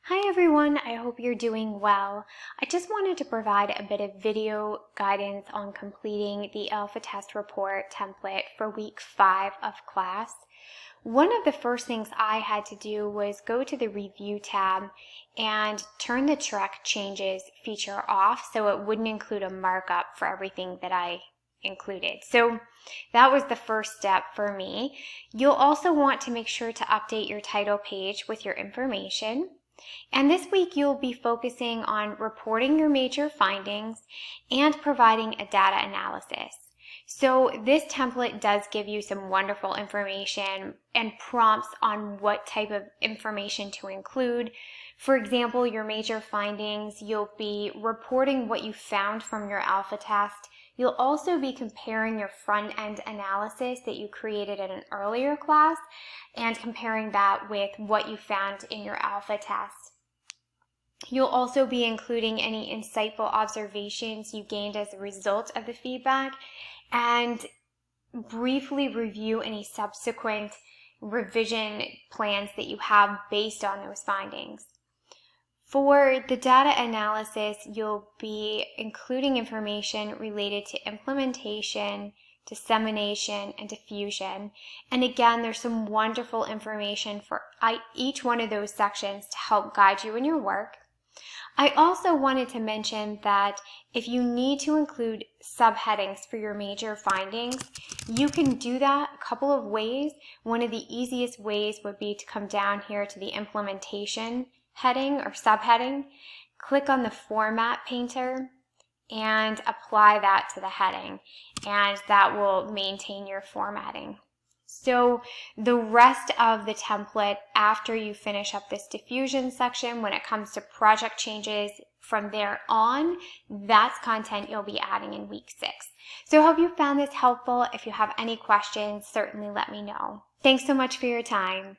Hi everyone, I hope you're doing well. I just wanted to provide a bit of video guidance on completing the alpha test report template for week 5 of class. One of the first things I had to do was go to the review tab and turn the track changes feature off so it wouldn't include a markup for everything that I included. So that was the first step for me. You'll also want to make sure to update your title page with your information. And this week you'll be focusing on reporting your major findings and providing a data analysis. So this template does give you some wonderful information and prompts on what type of information to include. For example, your major findings, you'll be reporting what you found from your alpha test. You'll also be comparing your front-end analysis that you created in an earlier class and comparing that with what you found in your alpha test. You'll also be including any insightful observations you gained as a result of the feedback and briefly review any subsequent revision plans that you have based on those findings. For the data analysis, you'll be including information related to implementation, dissemination, and diffusion. And again, there's some wonderful information for each one of those sections to help guide you in your work. I also wanted to mention that if you need to include subheadings for your major findings, you can do that a couple of ways. One of the easiest ways would be to come down here to the implementation heading or subheading, click on the format painter, and apply that to the heading, and that will maintain your formatting. So the rest of the template, after you finish up this diffusion section, when it comes to project changes from there on, that's content you'll be adding in week 6. So I hope you found this helpful. If you have any questions, certainly let me know. Thanks so much for your time.